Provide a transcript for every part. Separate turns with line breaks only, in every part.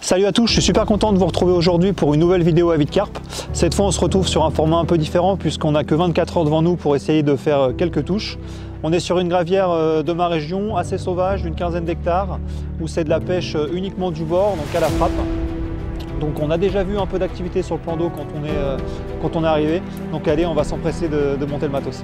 Salut à tous, je suis super content de vous retrouver aujourd'hui pour une nouvelle vidéo à vie de carpe. Cette fois on se retrouve sur un format un peu différent puisqu'on n'a que 24 heures devant nous pour essayer de faire quelques touches. On est sur une gravière de ma région, assez sauvage, d'une quinzaine d'hectares, où c'est de la pêche uniquement du bord, donc à la frappe. Donc on a déjà vu un peu d'activité sur le plan d'eau quand on est arrivé. Donc allez, on va s'empresser de monter le matos.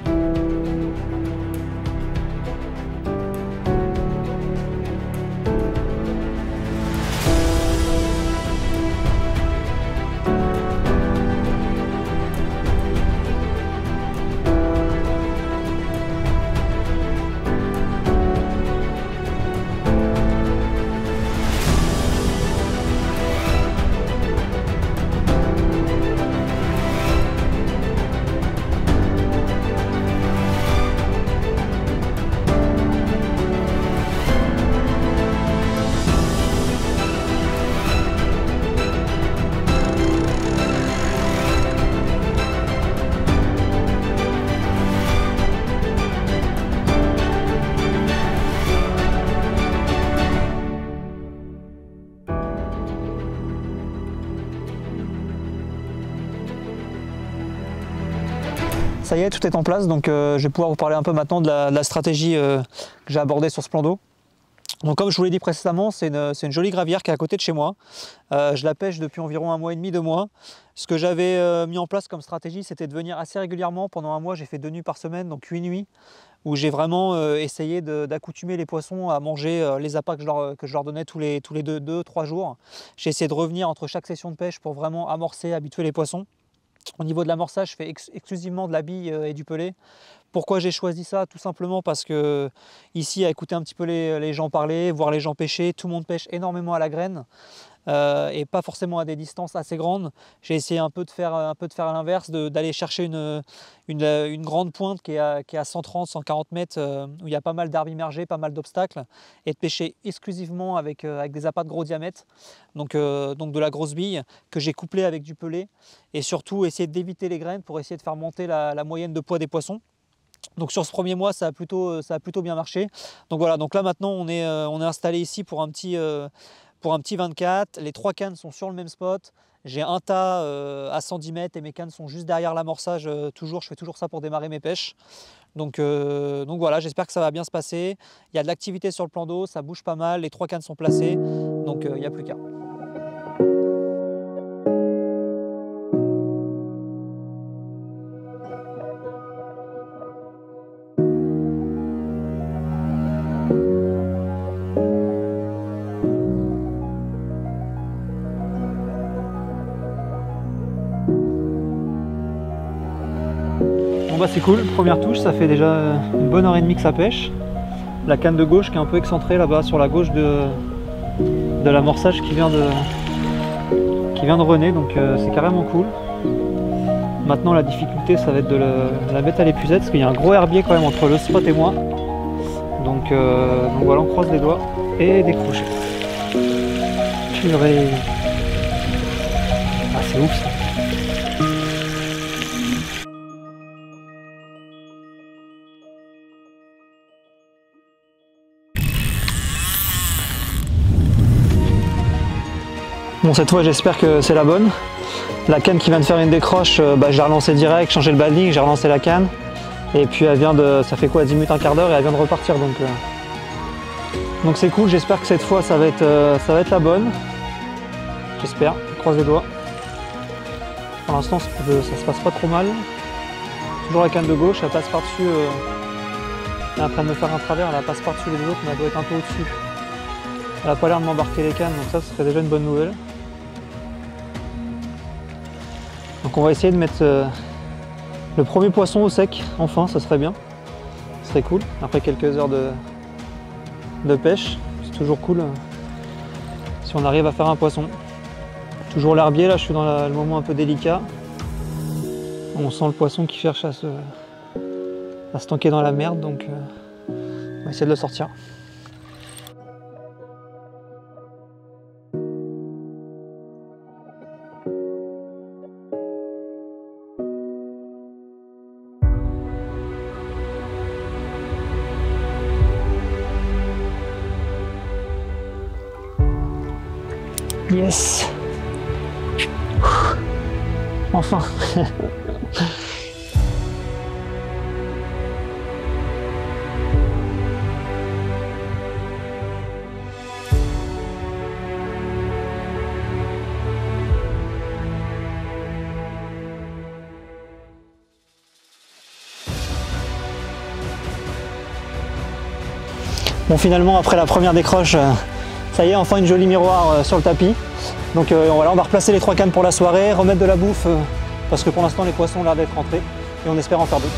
Ça y est, tout est en place, donc je vais pouvoir vous parler un peu maintenant de la stratégie que j'ai abordée sur ce plan d'eau. Donc comme je vous l'ai dit précédemment, c'est une jolie gravière qui est à côté de chez moi. Je la pêche depuis environ 1 mois et demi, 2 mois. Ce que j'avais mis en place comme stratégie, c'était de venir assez régulièrement. Pendant 1 mois, j'ai fait 2 nuits par semaine, donc 8 nuits, où j'ai vraiment essayé d'accoutumer les poissons à manger les appâts que je leur donnais tous les 2-3 jours. J'ai essayé de revenir entre chaque session de pêche pour vraiment amorcer, habituer les poissons. Au niveau de l'amorçage, je fais exclusivement de la bille et du pelé. Pourquoi j'ai choisi ça? Tout simplement parce que ici, à écouter un petit peu les gens parler, voir les gens pêcher, tout le monde pêche énormément à la graine et pas forcément à des distances assez grandes. J'ai essayé un peu de faire à l'inverse, d'aller chercher une grande pointe qui est à 130-140 mètres où il y a pas mal d'arbres immergés, pas mal d'obstacles, et de pêcher exclusivement avec des appâts de gros diamètre, donc de la grosse bille que j'ai couplée avec du pelé, et surtout essayer d'éviter les graines pour essayer de faire monter la moyenne de poids des poissons. Donc sur ce premier mois, ça a plutôt bien marché. Donc voilà, donc là maintenant on est installé ici pour un petit 24. Les 3 cannes sont sur le même spot. J'ai un tas à 110 mètres et mes cannes sont juste derrière l'amorçage. Je fais toujours ça pour démarrer mes pêches. Donc voilà, j'espère que ça va bien se passer. Il y a de l'activité sur le plan d'eau, ça bouge pas mal, les 3 cannes sont placées, donc il n'y a plus qu'à. Bon bah c'est cool, première touche, ça fait déjà une bonne heure et demie que ça pêche. La canne de gauche qui est un peu excentrée là-bas sur la gauche de l'amorçage qui vient de René, donc c'est carrément cool. Maintenant la difficulté ça va être de la mettre à l'épuisette parce qu'il y a un gros herbier quand même entre le spot et moi. Donc voilà, on croise les doigts et des crochets. Purée. Ah c'est ouf ça. Bon, cette fois j'espère que c'est la bonne. La canne qui vient de faire une décroche, j'ai relancé direct, changé le banding, j'ai relancé la canne. Et puis elle vient de, ça fait quoi, 10 minutes, un quart d'heure et elle vient de repartir. Donc c'est cool, j'espère que cette fois ça va être la bonne. J'espère, je croise les doigts. Pour l'instant ça se passe pas trop mal. Toujours la canne de gauche, elle passe par-dessus. Elle est en train de me faire un travers, elle passe par-dessus les autres, mais elle doit être un peu au-dessus. Elle n'a pas l'air de m'embarquer les cannes, donc ça serait déjà une bonne nouvelle. Donc on va essayer de mettre le premier poisson au sec, enfin, ça serait bien. Ce serait cool, après quelques heures de pêche. C'est toujours cool si on arrive à faire un poisson. Toujours l'herbier, là je suis dans le moment un peu délicat. On sent le poisson qui cherche à se tanker dans la merde, donc on va essayer de le sortir. Yes. Enfin. Bon, finalement, après la première décroche, ça y est, enfin une jolie miroir sur le tapis. Donc voilà, on va replacer les 3 cannes pour la soirée, remettre de la bouffe parce que pour l'instant les poissons ont l'air d'être rentrés et on espère en faire d'autres.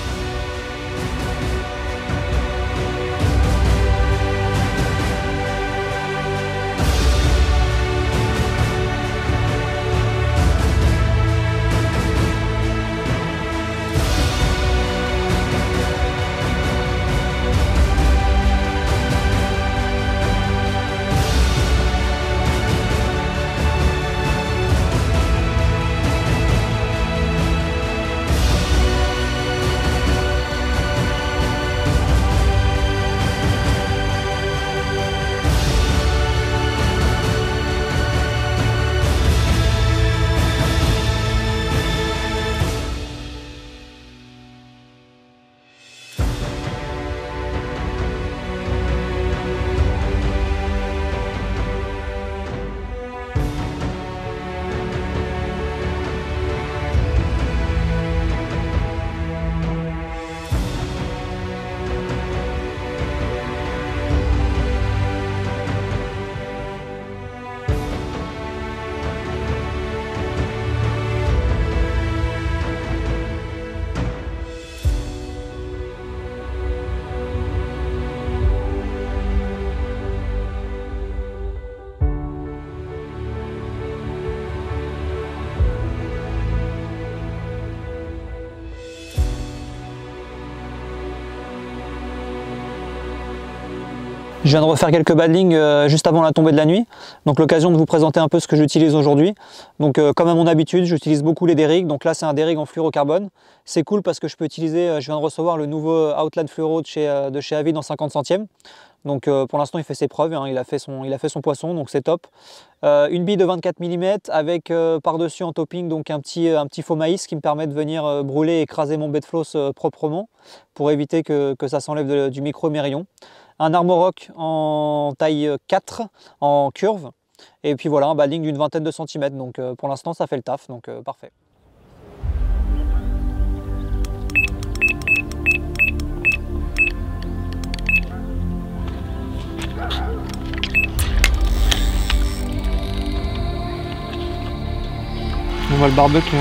Je viens de refaire quelques badlings juste avant la tombée de la nuit, donc l'occasion de vous présenter un peu ce que j'utilise aujourd'hui. Donc comme à mon habitude, j'utilise beaucoup les dérigs, donc là c'est un dérig en fluorocarbone. C'est cool parce que je peux utiliser, je viens de recevoir le nouveau Outland Fluoro de chez Avid en 50 centièmes. Donc pour l'instant il fait ses preuves, hein, il a fait son poisson, donc c'est top. Une bille de 24 mm avec par-dessus en topping donc un petit faux maïs qui me permet de venir brûler et écraser mon bed floss proprement pour éviter que ça s'enlève du micro-mérillon. Un Armorock en taille 4 en curve et puis voilà un badling d'une vingtaine de centimètres, donc pour l'instant ça fait le taf, donc parfait. On voit le barbecue,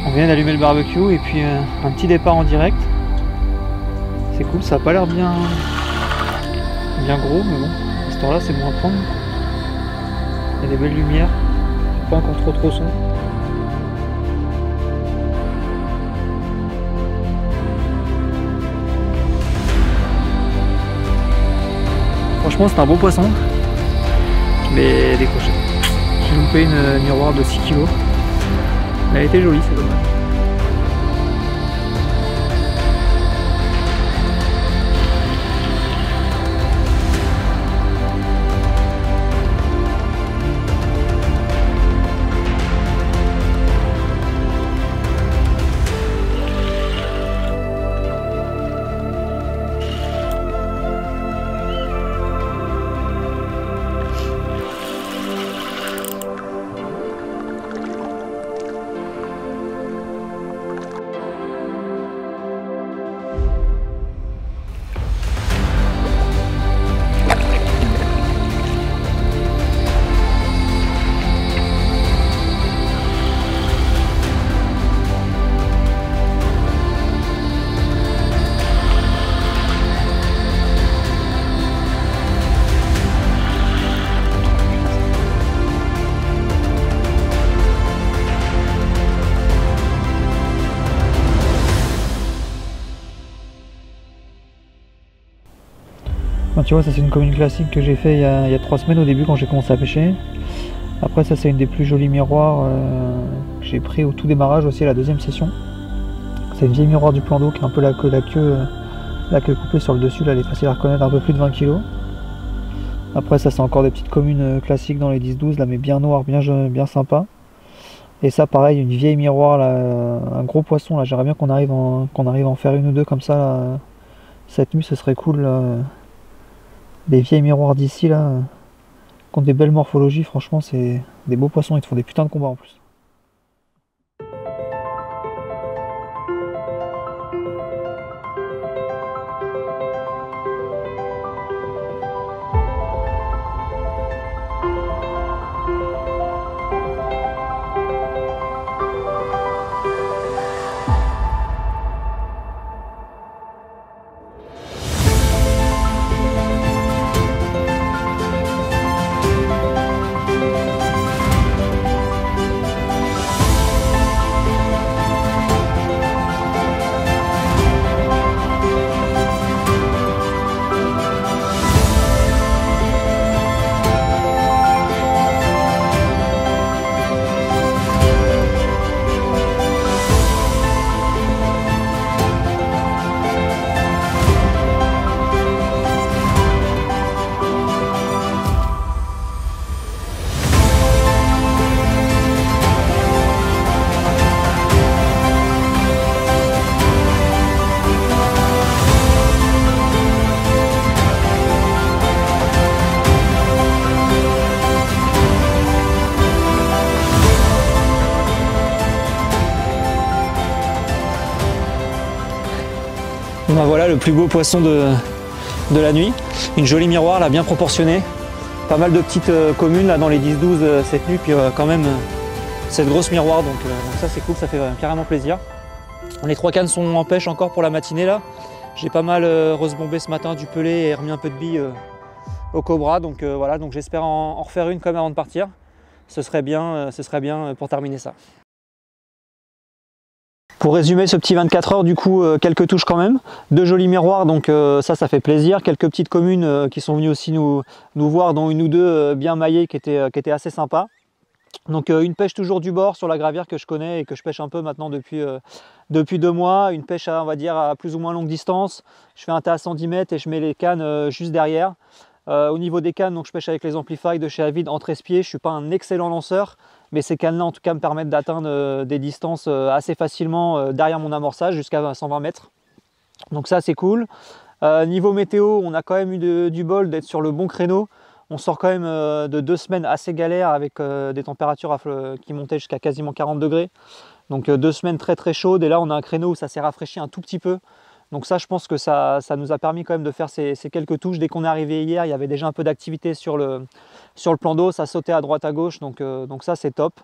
on vient d'allumer le barbecue et puis un petit départ en direct. C'est cool, ça a pas l'air bien gros, mais bon, à ce temps-là c'est bon à prendre. Il y a des belles lumières, pas encore trop sombre. Franchement c'est un beau poisson, je l'ai décroché. J'ai loupé une miroir de 6 kg. Elle était jolie, c'est dommage. Tu vois, ça c'est une commune classique que j'ai fait il y a 3 semaines au début quand j'ai commencé à pêcher. Après ça c'est une des plus jolies miroirs que j'ai pris au tout démarrage aussi à la deuxième session. C'est une vieille miroir du plan d'eau qui a un peu la queue coupée sur le dessus, là elle est facile à reconnaître, un peu plus de 20 kg. Après ça c'est encore des petites communes classiques dans les 10-12 là, mais bien noires, bien sympa. Et ça pareil, une vieille miroir là, un gros poisson là, j'aimerais bien qu'on arrive à en faire une ou deux comme ça là. Cette nuit ce serait cool là. Des vieilles miroirs d'ici là, qui ont des belles morphologies, franchement c'est des beaux poissons, ils te font des putains de combats en plus. Ben voilà le plus beau poisson de la nuit, une jolie miroir là, bien proportionnée, pas mal de petites communes là dans les 10-12 cette nuit, puis quand même cette grosse miroir, donc ça c'est cool, ça fait carrément plaisir. Les 3 cannes sont en pêche encore pour la matinée là, j'ai pas mal resbombé ce matin du pelé et remis un peu de billes au cobra, donc voilà, donc j'espère en refaire une quand même avant de partir, ce serait bien pour terminer ça. Pour résumer ce petit 24 heures, du coup, quelques touches quand même, 2 jolis miroirs, donc ça fait plaisir, quelques petites communes qui sont venues aussi nous voir, dont une ou deux bien maillées qui étaient assez sympas. Donc une pêche toujours du bord sur la gravière que je connais et que je pêche un peu maintenant depuis 2 mois, une pêche on va dire à plus ou moins longue distance, je fais un tas à 110 mètres et je mets les cannes juste derrière. Au niveau des cannes, donc je pêche avec les Amplify de chez Avid en 13 pieds, je ne suis pas un excellent lanceur, mais ces cannes là en tout cas me permettent d'atteindre des distances assez facilement derrière mon amorçage jusqu'à 120 mètres. Donc ça c'est cool. Niveau météo, on a quand même eu du bol d'être sur le bon créneau. On sort quand même de 2 semaines assez galères avec des températures qui montaient jusqu'à quasiment 40 degrés. Donc 2 semaines très très chaudes et là on a un créneau où ça s'est rafraîchi un tout petit peu. Donc ça je pense que ça nous a permis quand même de faire ces quelques touches. Dès qu'on est arrivé hier, il y avait déjà un peu d'activité sur le plan d'eau, ça sautait à droite à gauche, donc ça c'est top.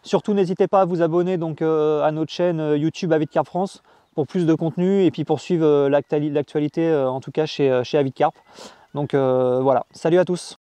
Surtout n'hésitez pas à vous abonner donc, à notre chaîne YouTube Avid Carp France pour plus de contenu et puis pour suivre l'actualité en tout cas chez Avid Carp. Donc voilà, salut à tous.